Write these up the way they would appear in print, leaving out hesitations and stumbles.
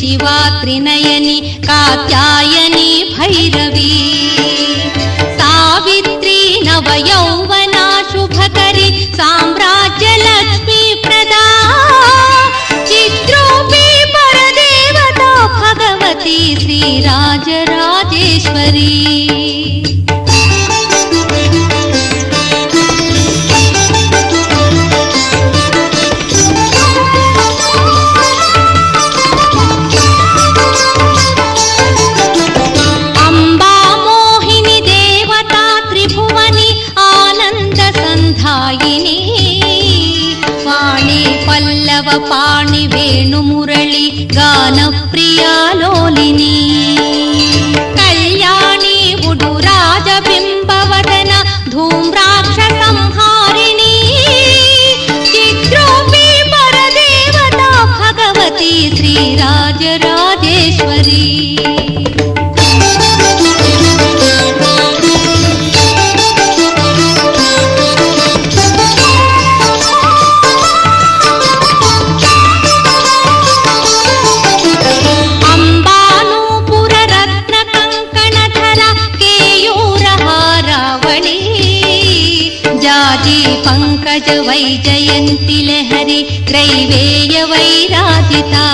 शिवा त्रिनयनी कात्यायनी भैरवी सावित्री नवयौवना शुभकरी साम्राज्य लक्ष्मी प्रदा चित्रूपी परदेवता भगवती श्रीराजराजेश्वरी पाणि वेणु मुरली गान प्रिया लोलिनी कल्याणी उडुराज बिंबवदन धूम्राक्ष संहारिणी चित्रूपी परदेवता भगवती श्रीराजराजेश्वरी पंकज वैजयंती लहरी त्रैवेय वैराजिता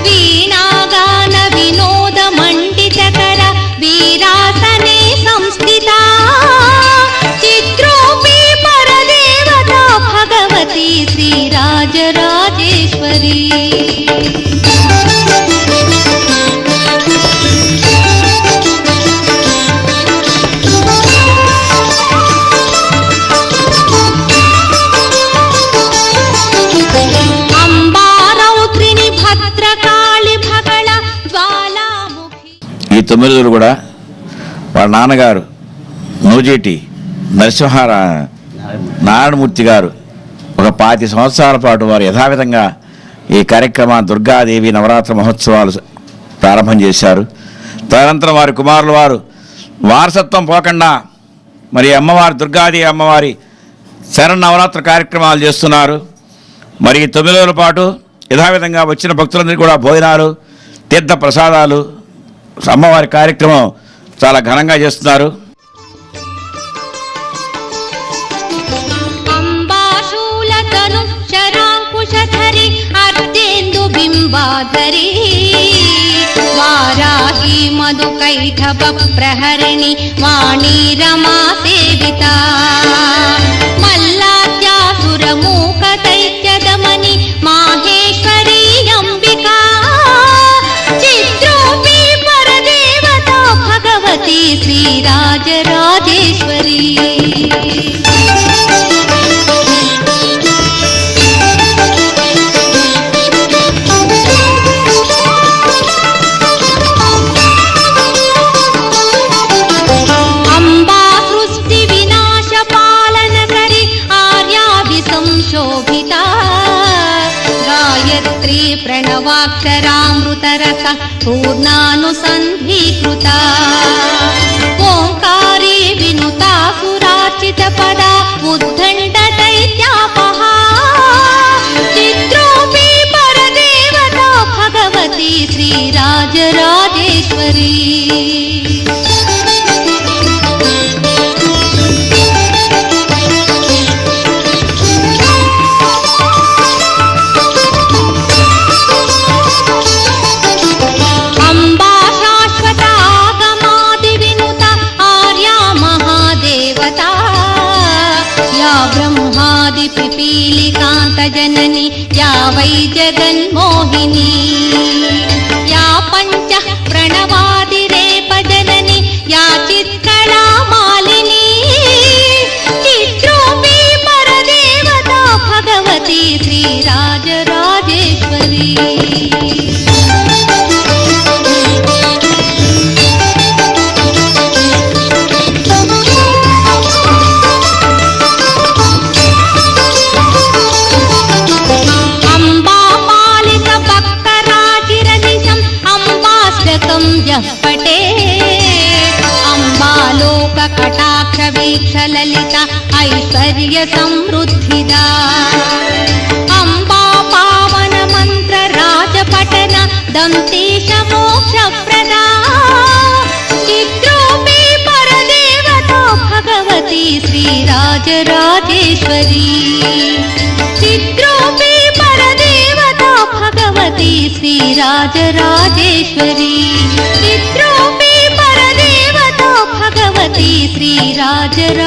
वीणागान विनोद मंडितकर वीरासने संस्थिता चित्रूपी परदेवता भगवती श्रीराजराजेश्वरी ఈ 9 రోజులు కూడా వాళ్ళ నాన్నగారు నూజేటి నారాయణమూర్తి గారు ఒక 25 సంవత్సరాల పాటు వారు యథావిధంగా ఈ కార్యక్రమాన్ని దుర్గాదేవి నవరాత్రి మహోత్సవాలు ప్రారంభం చేశారు. తదనంతరం వారి కుమారులు వారు వారసత్వం పోకుండా మరి అమ్మవారి దుర్గాదేవి అమ్మవారి శరన్నవరాత్రి కార్యక్రమాలు చేస్తున్నారు. మరి 9 రోజుల పాటు యథావిధంగా వచ్చిన భక్తులందరికీ కూడా భోజనాలు తీర్థ ప్రసాదాలు అమ్మవారి కార్యక్రమం చాలా ఘనంగా చేస్తున్నారు. అంబాశూలతను శరాంకుశధరి అర్ధేందు బింబాధరి వారాహి మధుకైఠవ ప్రహరిణి వాణీ రమా సేవిత మల్లాద్యాసురమూక దైత్యదమని మాహేశ్వరీ అంబికా చిత్రూపీ परदेवता भगवती श्रीराजराजेश्वरी अम्बा सृष्टि विनाश पालनकरी आर्याभिसंशोभिता गायत्री प्रणवाक्षरामृतरस पूर्णानुसन्धीकृता ओंकारी विनुता सुरार्चित पदा उद्दण्ड दैत्यापहा चित्रूपी परदेवता भगवती श्रीराजराजेश्वरी पिपीलिकांत जननी या वै जगन्मोहिनी या पंच प्रणवादिरेप जननी या चित्कला मालिनी चित्रूपी परदेवता भगवती श्रीराजराजेश्वरी पटे अम्बालोक कटाक्ष वीक्ष ललिता ऐश्वर्य समृद्धिदा अम्बा पावन मंत्र राजपटन दन्तेश मोक्षप्रदा चिद्रूपी परदेवता भगवती श्रीराजराजेश्वरी चिद्रूपी परदेवता भगवती श्रीराजराजेश्वरी चिद्रूपी परदेवता भगवती श्रीराजराजेश्वरी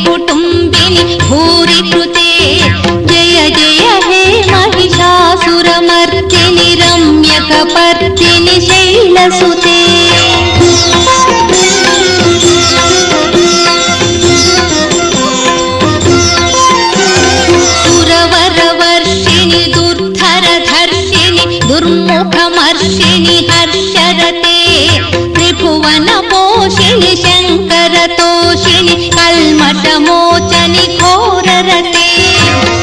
कुटुंबिनी भूरि कृते जय जय हे महिषासुरमर्दिनि रम्यकपर्दिनि शैलसुते सुरवरवर्षिणि दुर्धरधर्षिणि दुर्मुखमर्षिणि हर्षरते त्रिभुवनपोषिणि शङ्करतोषिणि कल्मषमोचनि घोररते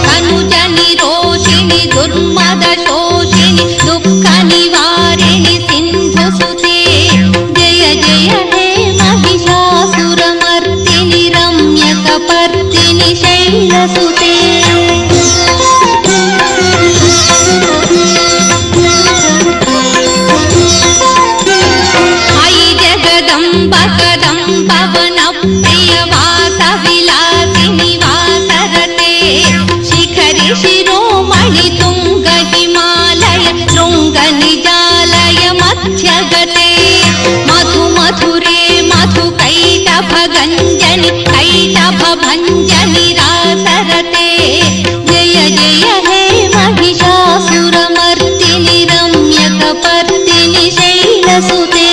तनुजनि रोषिणि दुर्मदशोषिणि दुःखनिवारिणि सिन्धुसुते जय जय हे महिषासुरमर्दिनि रम्यकपर्दिनि शैलसुते प्रियवासविलासिनि वासरते शिखरि शिरोमणि तुंग हिमालय शृंग निजालय मध्यगते मधु मधुरे मधु कैटभ गंजनि कैटभ भंजनि रासरते जय जय हे महिषासुरमर्दिनि रम्यकपर्दिनि शैलसुते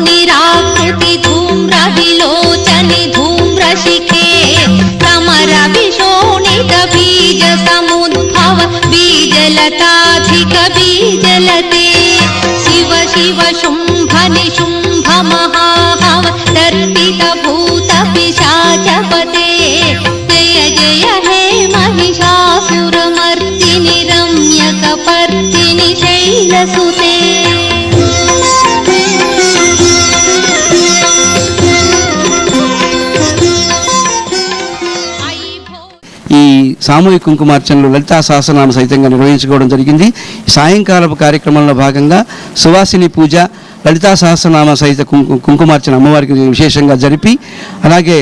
निराकृति धूम्र विलोचनि धूम्रशिखे कमरविशोणित बीज समुद्भव बीजलताधिक बीजलते शिव शिव शुम्भ निशुम्भ महाहव दर्पित भूत पिशाचपते जय जय हे महिषासुरमर्दिनि रम्यकपर्दिनि शैलसुते సామూహిక కుంకుమార్చనలు లలితా సహస్రనామ సహితంగా నిర్వహించుకోవడం జరిగింది. సాయంకాలపు కార్యక్రమంలో భాగంగా సువాసిని పూజ, లలితా సహస్రనామ సహిత కుంకుమార్చన అమ్మవారికి విశేషంగా జరిపి, అలాగే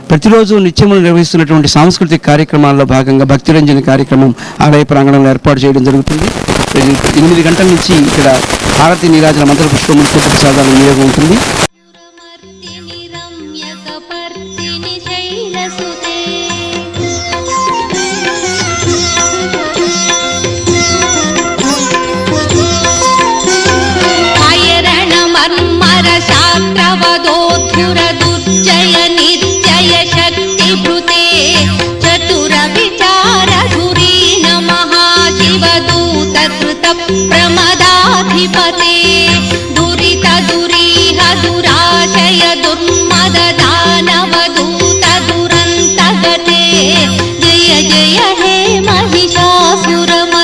ప్రతిరోజు నిత్యములు నిర్వహిస్తున్నటువంటి సాంస్కృతిక కార్యక్రమాల్లో భాగంగా భక్తిరంజని కార్యక్రమం ఆలయ ప్రాంగణంలో ఏర్పాటు చేయడం జరుగుతుంది. 8 గంటల నుంచి ఇక్కడ హారతి నీరాజన మంత్ర పుష్పములు ప్రసాదాల వినియోగం ఉంటుంది. शास्त्रवदोद्धुर दुर्जय नित्यय शक्तिभृते चतुर विचार धुरीन महाशिवदूत कृत प्रमदाधिपते दुरित दुरीह दुराशय दुर्मद दानवदूत दुरन्तगते जय जय हे महिषासुरमर्दिनि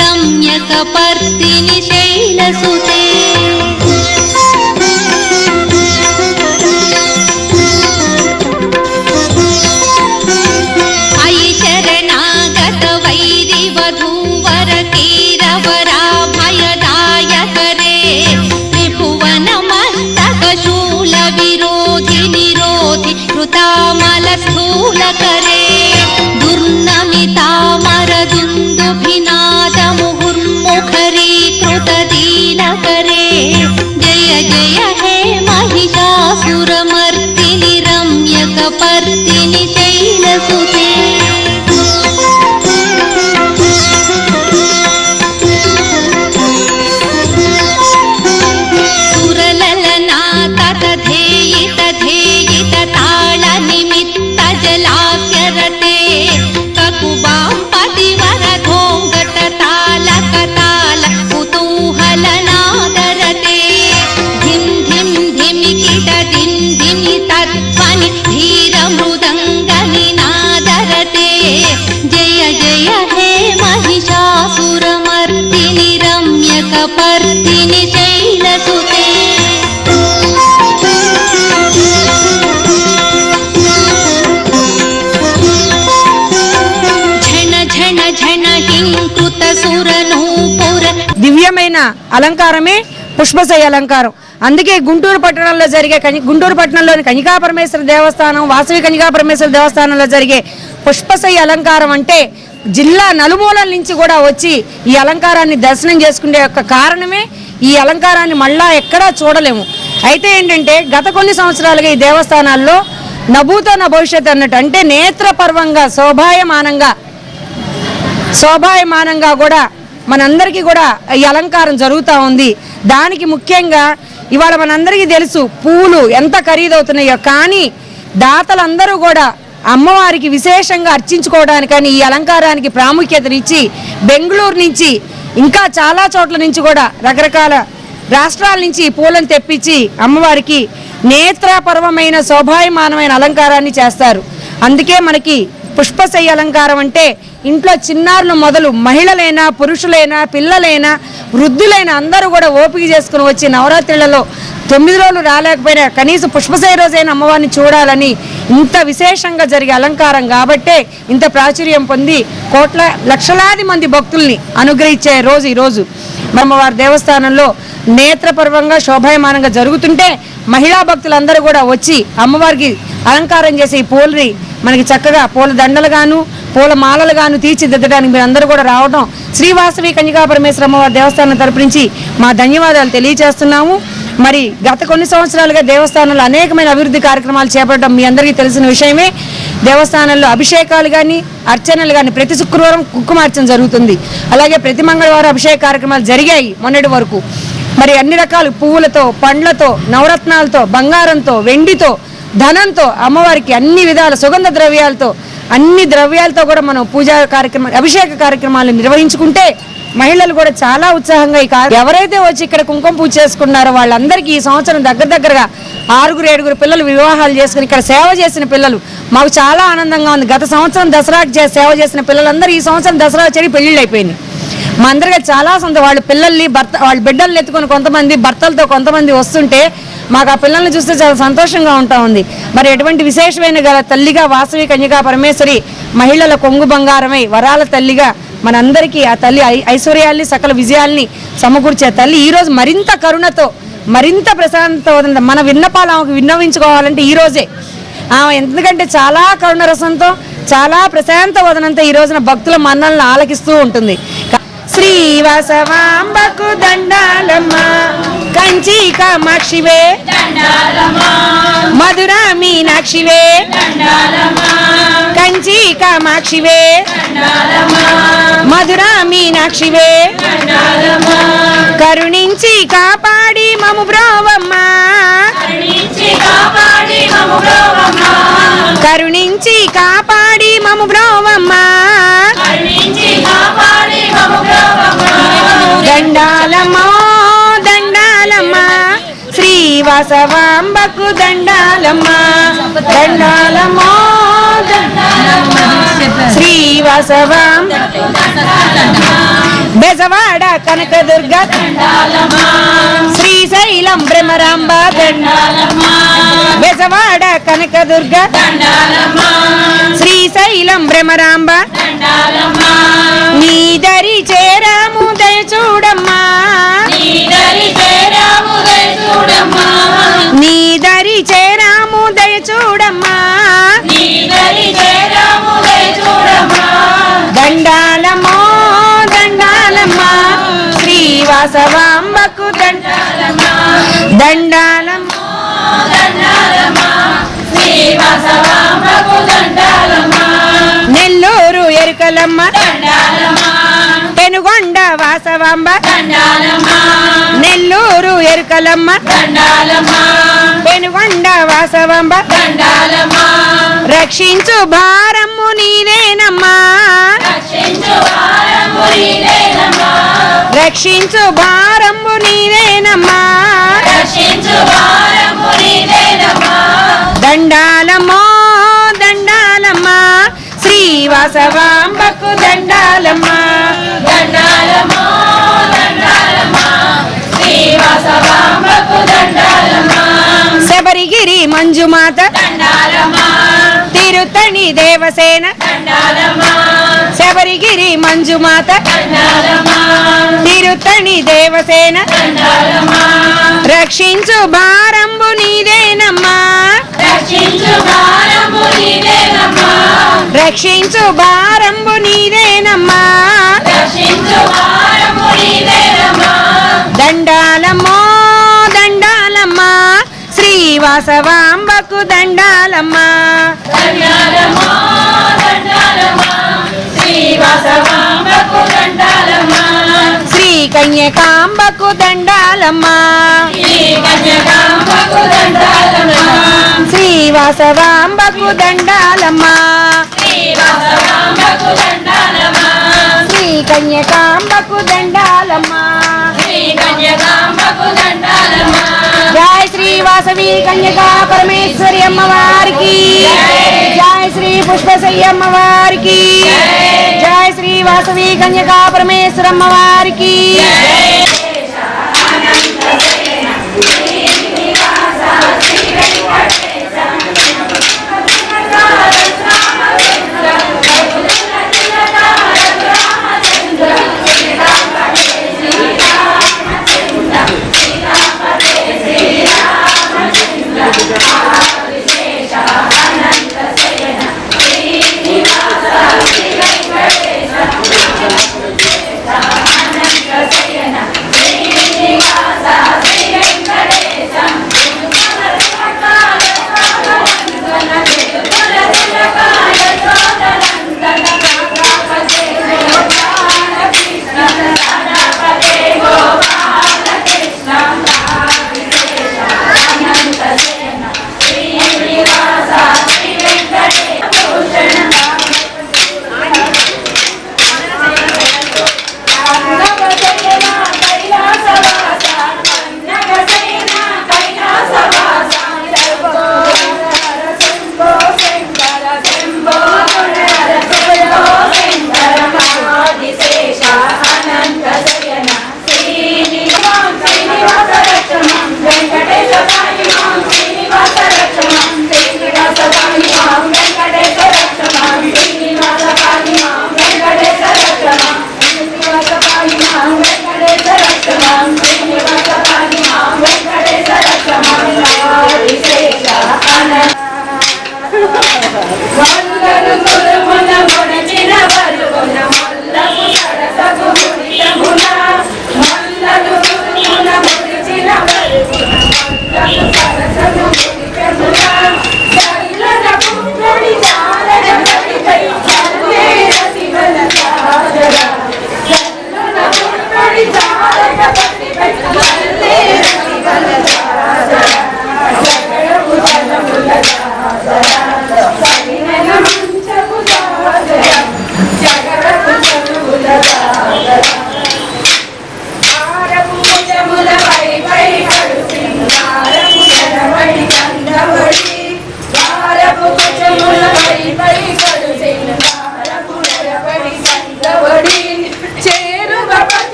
रम्यकपर्दिनि शैलसुते कृतामल स्थूल करे दुर्नमितामर दुन्दुभिनाद मुहुर्मुखरी कृत दीन पर्दिनि शैलसुते దివ్యమైన అలంకారమే పుష్పశయ్య అలంకారం. అందుకే గుంటూరు పట్టణంలోని కన్యకాపరమేశ్వర దేవస్థానం, వాసవి కన్యకాపరమేశ్వర దేవస్థానంలో జరిగే పుష్పశయ్య అలంకారం అంటే జిల్లా నలుమూలల నుంచి కూడా వచ్చి ఈ అలంకారాన్ని దర్శనం చేసుకునే యొక్క కారణమే ఈ అలంకారాన్ని మళ్ళా ఎక్కడా చూడలేము. అయితే ఏంటంటే గత కొన్ని సంవత్సరాలుగా ఈ దేవస్థానాల్లో నభూతో నా భవిష్యత్ అన్నట్టు అంటే నేత్రపర్వంగా శోభాయమానంగా కూడా మనందరికీ కూడా ఈ అలంకారం జరుగుతూ ఉంది. దానికి ముఖ్యంగా ఇవాళ మనందరికీ తెలుసు పూలు ఎంత ఖరీదవుతున్నాయో, కానీ దాతలందరూ కూడా అమ్మవారికి విశేషంగా అర్చించుకోవడానికని ఈ అలంకారానికి ప్రాముఖ్యతనిచ్చి బెంగళూరు నుంచి ఇంకా చాలా చోట్ల నుంచి కూడా రకరకాల రాష్ట్రాల నుంచి పూలను తెప్పించి అమ్మవారికి నేత్రపర్వమైన శోభాయమానమైన అలంకారాన్ని చేస్తారు. అందుకే మనకి పుష్పశయ్య అలంకారం అంటే ఇంట్లో చిన్నారులు మొదలు మహిళలైనా పురుషులైనా పిల్లలైనా వృద్ధులైన అందరూ కూడా ఓపిక చేసుకుని వచ్చి నవరాత్రులలో 9 రోజులు రాలేకపోయినా కనీసం పుష్పశయ్య రోజైన అమ్మవారిని చూడాలని ఇంత విశేషంగా జరిగే అలంకారం కాబట్టే ఇంత ప్రాచుర్యం పొంది లక్షలాది మంది భక్తుల్ని అనుగ్రహించే రోజు ఈరోజు అమ్మవారి దేవస్థానంలో నేత్రపర్వంగా శోభాయమానంగా జరుగుతుంటే మహిళా భక్తులందరూ కూడా వచ్చి అమ్మవారికి అలంకారం చేసే ఈ పూలని మనకి చక్కగా పూల దండలుగాను పూల మాలలుగాను తీర్చిదిద్దడానికి మీరు అందరూ కూడా రావడం శ్రీవాసవి కన్యకాపరమేశ్వర అమ్మవారి దేవస్థానం తరపు నుంచి మా ధన్యవాదాలు తెలియజేస్తున్నాము. మరి గత కొన్ని సంవత్సరాలుగా దేవస్థానంలో అనేకమైన అభివృద్ధి కార్యక్రమాలు చేపట్టడం మీ అందరికీ తెలిసిన విషయమే. దేవస్థానంలో అభిషేకాలు కానీ అర్చనలు కానీ ప్రతి శుక్రవారం కుంకుమార్చన జరుగుతుంది. అలాగే ప్రతి మంగళవారం అభిషేక కార్యక్రమాలు జరిగాయి మొన్నటి వరకు. మరి అన్ని రకాల పువ్వులతో, పండ్లతో, నవరత్నాలతో, బంగారంతో, వెండితో, ధనంతో అమ్మవారికి అన్ని విధాల సుగంధ ద్రవ్యాలతో అన్ని ద్రవ్యాలతో కూడా మనం పూజా కార్యక్రమాలు అభిషేక కార్యక్రమాలు నిర్వహించుకుంటే మహిళలు కూడా చాలా ఉత్సాహంగా ఎవరైతే వచ్చి ఇక్కడ కుంకుమ పూజ చేసుకున్నారో వాళ్ళందరికీ ఈ సంవత్సరం దగ్గరగా 6-7 పిల్లలు వివాహాలు చేసుకుని ఇక్కడ సేవ చేసిన పిల్లలు మాకు చాలా ఆనందంగా ఉంది. గత సంవత్సరం దసరాకి సేవ చేసిన పిల్లలందరూ ఈ సంవత్సరం దసరా వచ్చి పెళ్లిళ్ళు అయిపోయినాయి. మా అందరికీ చాలా వాళ్ళ పిల్లల్ని వాళ్ళ బిడ్డల్ని ఎత్తుకొని కొంతమంది భర్తలతో కొంతమంది వస్తుంటే మాకు ఆ పిల్లల్ని చూస్తే చాలా సంతోషంగా ఉంటా ఉంది. మరి ఎటువంటి విశేషమైన గల తల్లిగా వాసవి కన్యకా పరమేశ్వరి మహిళల కొంగు బంగారమై వరాల తల్లిగా మనందరికీ ఆ తల్లి ఐశ్వర్యాల్ని సకల విజయాల్ని సమకూర్చే తల్లి ఈరోజు మరింత కరుణతో మరింత ప్రశాంతత మన విన్నపాలు ఆమెకు విన్నవించుకోవాలంటే ఈరోజే ఆమె ఎందుకంటే చాలా కరుణ రసంతో చాలా ప్రశాంత వదనంతో ఈ రోజున భక్తుల మన్నలను ఆలకిస్తూ ఉంటుంది. శ్రీవాసవాంబకు దండాలమ్మ కంచి కామాక్షివే మధురా మీనాక్షివే కంచి కామాక్షివే మధురా మీనాక్షివే కరుణించి కాపాడి మము బ్రోవమ్మ కరుణించి కాపాడి మము బ్రోవమ్మ దండాలమ్మో దండాలమ్మ శ్రీవాసవాంబకు దండాలమ్మ దండాలమ్మో శ్రీవాసవాంబ బెజవాడ కనకదుర్గ శ్రీశైలం భ్రమరాంబ బెజవాడ కనకదుర్గ శ్రీశైలం భ్రమరాంబ నీ దరి చేరాము దయ చూడమ్మా నీ దరి చేరాము దయ చూడమ్మా దండాలమ్మో దండాలమ్మ శ్రీవాసవాంబకు దండాలమ్మ దండాలమ్మో దండాలమ్మ శ్రీవాసవాంబకు దండాలమ్మ నెల్లూరు ఎరుకలమ్మ దండాలమ్మ పెనుగొండ వాసవాంబ దండాలమ్మ నెల్లూరు ఎరుకలమ్మ దండాలమ్మ పెనుగొండ వాసవాంబ దండాలమ్మ రక్షించు భారము నీవేనమ్మా రక్షించు భారము నీవేనమ్మా దండాలమ్మో దండాలమ్మ శ్రీవాసవాంబకు దండాలమ్మ దండాలమ్మో దండాలమ్మ మంజుమాత తిరుత్తణి దేవసేన శబరిగిరి మంజుమాత తిరుత్తణి దేవసేన రక్షించు భారంబు నీదేనమ్మా రక్షించు భారంబు నీదేనమ్మా దండాలమ్మో దండాలమ్మా శ్రీవాసవాంబకు దండాలమ్మా శ్రీ కన్యకాంబకు దండాలమ్మా శ్రీవాసవాంబకు దండాలమ్మా శ్రీ కన్యకాంబకు దండాలమ్మా జై శ్రీ వాసవి కన్యకా పరమేశ్వరి అమ్మవారికి జై శ్రీ పుష్పశయ్య అమ్మవారికి జై శ్రీ వాసవి కన్యకా పరమేశ్వర అమ్మవారికి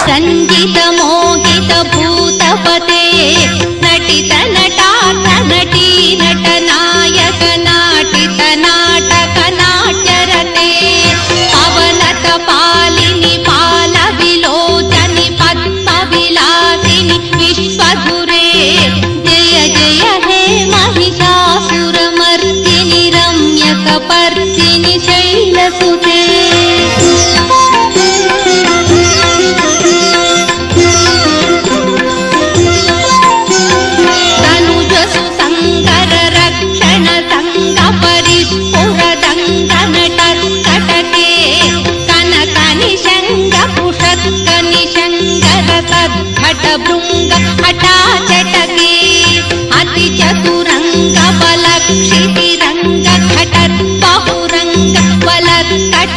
సంగీత మోహిత భూతపతే నటిత నటార్థ నటీ నట నాయక నాటిత నాటక నాట్యరతే పవనత పాలిని పాల విలోచని పద్మ విలాసిని విశ్వధురే జయ జయ హే महिषासुरमर्दिनि रम्यकपर्दिनि शैलसुते तनुजसु संकर रक्षण संग परिस्फुरदङ्गनटत्कटके कनक निशङ्ग पुषत्क निशङ्गर सद्घट भृङ्ग हठाचटके अति चतुरङ्ग बलक्षितिरङ्ग घटत् बहुरङ्ग वलत्कट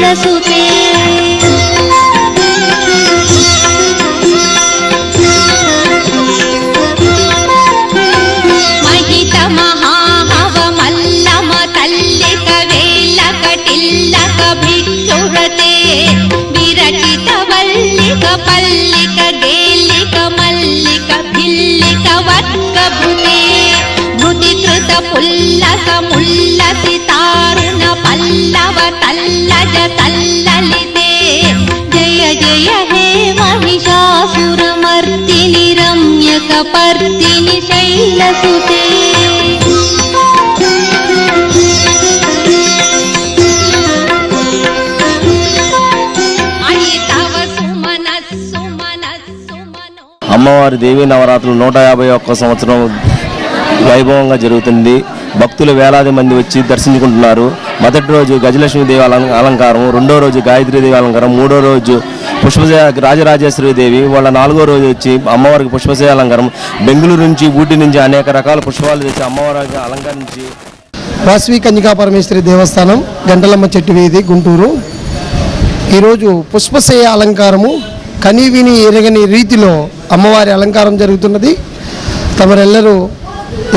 शैलसुते महित महाहव मल्लम तल्लिक वेल्लक टिल्लक भिक्षुरते विरचित वल्लिक पल्लिक गेल्लिक मल्लिक भिल्लिक वक्कभुते भृतिकृत पुल्लक मुल्लसि तारुण पल्लव तल्लज तल्ललिते जय जय हे महिषासुरमर्दिनि रम्यकपर्दिनि शैलसुते అమ్మవారి దేవీ నవరాత్రులు 151 సంవత్సరం వైభవంగా జరుగుతుంది. భక్తులు వేలాది మంది వచ్చి దర్శించుకుంటున్నారు. మొదటి రోజు గజలక్ష్మీదేవి అలంకారం, రెండో రోజు గాయత్రీదేవి అలంకారం, మూడో రోజు పుష్పశయ రాజరాజేశ్వరి దేవి, వాళ్ళ 4వ రోజు వచ్చి అమ్మవారికి పుష్పశయ అలంకారం. బెంగళూరు నుంచి ఊటీ నుంచి అనేక రకాల పుష్పాలు తెచ్చి అమ్మవారికి అలంకరించి. వాసవి కన్యకా పరమేశ్వరి దేవస్థానం, గంటలమ్మ చెట్టు వీధి, గుంటూరు. ఈరోజు పుష్పశయ అలంకారము కనీవిని ఎరగని రీతిలో అమ్మవారి అలంకారం జరుగుతున్నది. తమరెల్లరూ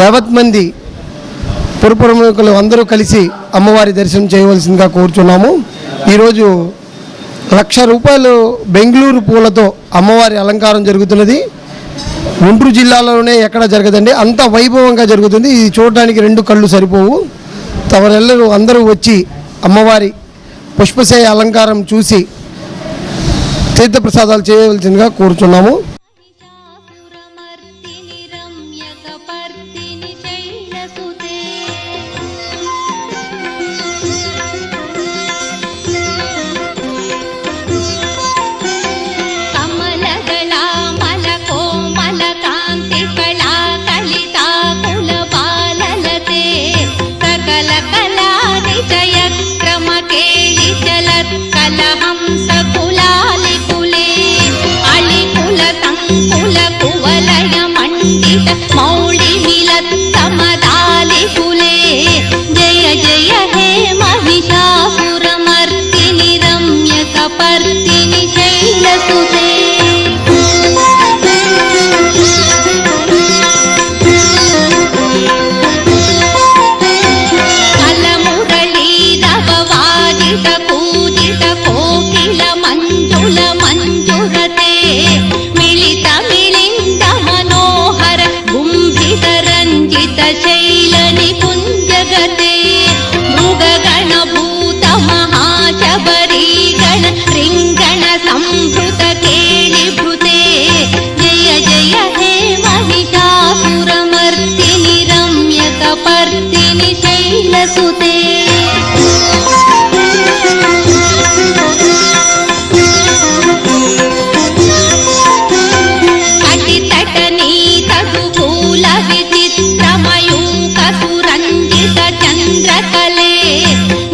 యావత్ మంది పురప్రముఖులు అందరూ కలిసి అమ్మవారి దర్శనం చేయవలసిందిగా కోరుచున్నాము. ఈరోజు 1,00,000 రూపాయలు బెంగళూరు పూలతో అమ్మవారి అలంకారం జరుగుతున్నది. గుంటూరు జిల్లాలోనే ఎక్కడ జరగదండి, అంత వైభవంగా జరుగుతుంది. ఇది చూడడానికి 2 కళ్ళు సరిపోవు. తమరెల్లరూ అందరూ వచ్చి అమ్మవారి పుష్పశయ అలంకారం చూసి తీర్థప్రసాదాలు చేయవలసిందిగా కోరుచున్నాము. मौळि मिलत्तमदालि कुले जय जय हे महिषासुरमर्दिनि रम्यकपर्दिनि शैलसुते कलमुरलीरववादित पूजित कोकिल मञ्जुल मञ्जुरते मिलित मिलिन्द मनोहर गुम्भित रञ्जित शैल निकुञ्जगते मृगगण भूत महाशबरीगण रिङ्गण संभृत केलिभृते जय जय हे महिषासुरमर्दिनि रम्यकपर्दिनि शैलसुते विचित्रमयूकसुरञ्जित चन्द्रकले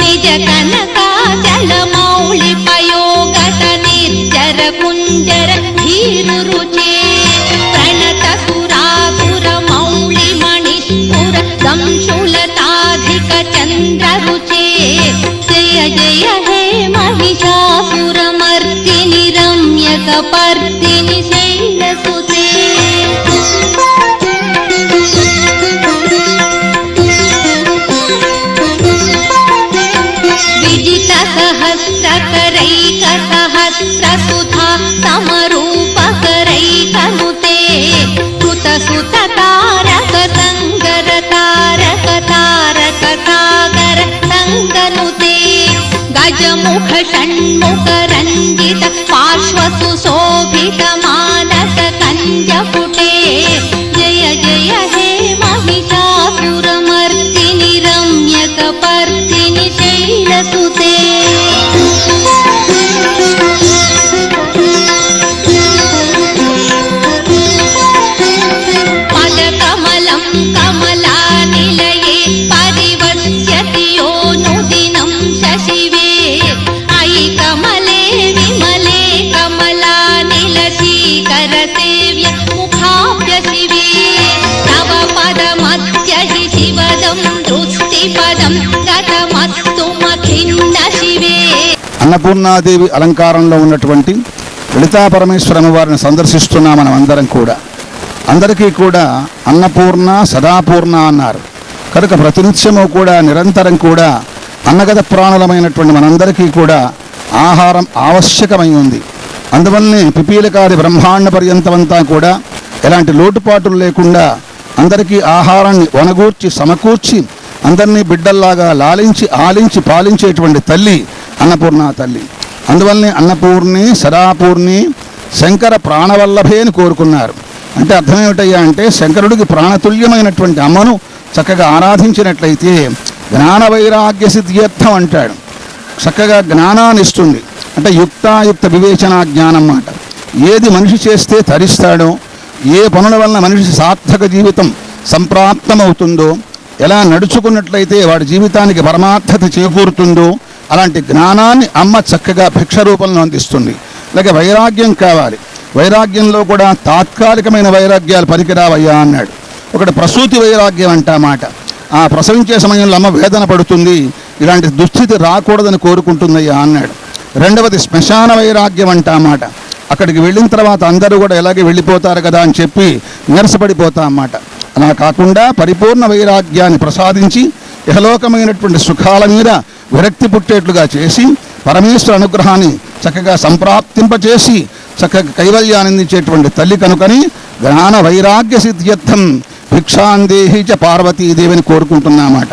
निज कनकाचल मौलिपयोगत निर्जर कुञ्जर धीरुरुचे प्रणत सुरासुर मौलिमणिस्फुर संशूलताधिक चन्द्ररुचे जय जय हे महिषासुरमर्दिनि रम्यकपर्दिनि शैलसुते सहस्रसुधा समरूपकरैकनुते कृतसुततारक संगर तारक तारक सागर संगनुते गजमुख षण्मुख रञ्जित पार्श्वसु शोभित मानस कञ्जपुटे जय जय हे महिषासुरमर्दिनि रम्यकपर्दिनि शैलसुते कमलानिलये परिवस्यति यो नुदिनं शशिवे अयि कमले विमले कमलानिलशीकर सेव्य मुखाभ्य शिवे तव అన్నపూర్ణాదేవి అలంకారంలో ఉన్నటువంటి లలితా పరమేశ్వర అమ్మవారిని సందర్శిస్తున్నాం మనం అందరం కూడా. అందరికీ కూడా అన్నపూర్ణ సదాపూర్ణ అన్నారు కనుక ప్రతినిత్యము కూడా నిరంతరం కూడా అన్నగత ప్రాణులమైనటువంటి మనందరికీ కూడా ఆహారం ఆవశ్యకమై ఉంది. అందువల్లనే పిపీలకాది బ్రహ్మాండ పర్యంతమంతా కూడా ఎలాంటి లోటుపాటులు లేకుండా అందరికీ ఆహారాన్ని వనగూర్చి సమకూర్చి అందరినీ బిడ్డల్లాగా లాలించి ఆలించి పాలించేటువంటి తల్లి అన్నపూర్ణ తల్లి. అందువల్లనే అన్నపూర్ణి సదాపూర్ణి శంకర ప్రాణవల్లభే అని కోరుకున్నారు. అంటే అర్థం ఏమిటయ్యా అంటే శంకరుడికి ప్రాణతుల్యమైనటువంటి అమ్మను చక్కగా ఆరాధించినట్లయితే జ్ఞాన వైరాగ్య సిద్ధ్యర్థం అంటాడు. చక్కగా జ్ఞానాన్ని ఇస్తుంది. అంటే యుక్తాయుక్త వివేచన జ్ఞానం మాట. ఏది మనిషి చేస్తే తరిస్తాడో, ఏ పనుల వలన మనిషి సార్థక జీవితం సంప్రాప్తమవుతుందో, ఎలా నడుచుకున్నట్లయితే వాడి జీవితానికి పరమార్థత చేకూరుతుందో అలాంటి జ్ఞానాన్ని అమ్మ చక్కగా భిక్ష రూపంలో అందిస్తుంది. అలాగే వైరాగ్యం కావాలి. వైరాగ్యంలో కూడా తాత్కాలికమైన వైరాగ్యాలు పనికిరావయ్యా అన్నాడు. ఒకటి ప్రసూతి వైరాగ్యం అంటామాట. ఆ ప్రసవించే సమయంలో అమ్మ వేదన పడుతుంది, ఇలాంటి దుస్థితి రాకూడదని కోరుకుంటుందయ్యా అన్నాడు. రెండవది శ్మశాన వైరాగ్యం అంటామాట. అక్కడికి వెళ్ళిన తర్వాత అందరూ కూడా ఎలాగే వెళ్ళిపోతారు కదా అని చెప్పి నిరసపడిపోతా అన్నమాట. అలా కాకుండా పరిపూర్ణ వైరాగ్యాన్ని ప్రసాదించి ఇహలోకమైనటువంటి సుఖాల మీద విరక్తి పుట్టేట్లుగా చేసి పరమేశ్వర అనుగ్రహాన్ని చక్కగా సంప్రాప్తింపచేసి చక్కగా కైవల్యానందించేటువంటి తల్లి కనుకని జ్ఞాన వైరాగ్య సిద్ధ్యర్థం భిక్షాందేహి చ పార్వతీదేవిని కోరుకుంటున్నామాట.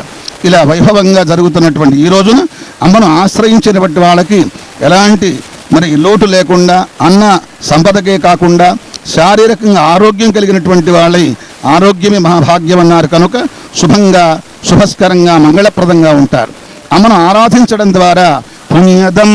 ఇలా వైభవంగా జరుగుతున్నటువంటి ఈ రోజున అమ్మను ఆశ్రయించినటువంటి వాళ్ళకి ఎలాంటి మరి లోటు లేకుండా అన్న సంపదకే కాకుండా శారీరకంగా ఆరోగ్యం కలిగినటువంటి వాళ్ళై ఆరోగ్యమే మహాభాగ్యం అన్నారు కనుక శుభంగా శుభస్కరంగా మంగళప్రదంగా ఉంటారు. అమ్మను ఆరాధించడం ద్వారా పుణ్యదం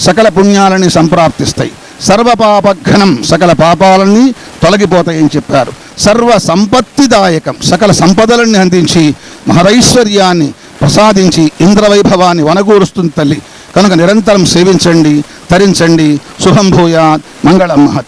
సకల పుణ్యాలని సంప్రాప్తిస్తాయి. సర్వపాపఘ్నం సకల పాపాలన్నీ తొలగిపోతాయని చెప్పారు. సర్వ సంపత్తిదాయకం సకల సంపదలన్నీ అందించి మహరైశ్వర్యాన్ని ప్రసాదించి ఇంద్రవైభవాన్ని వనగూరుస్తుంది తల్లి కనుక నిరంతరం సేవించండి, తరించండి. శుభం భూయాత్, మంగళం మహత్.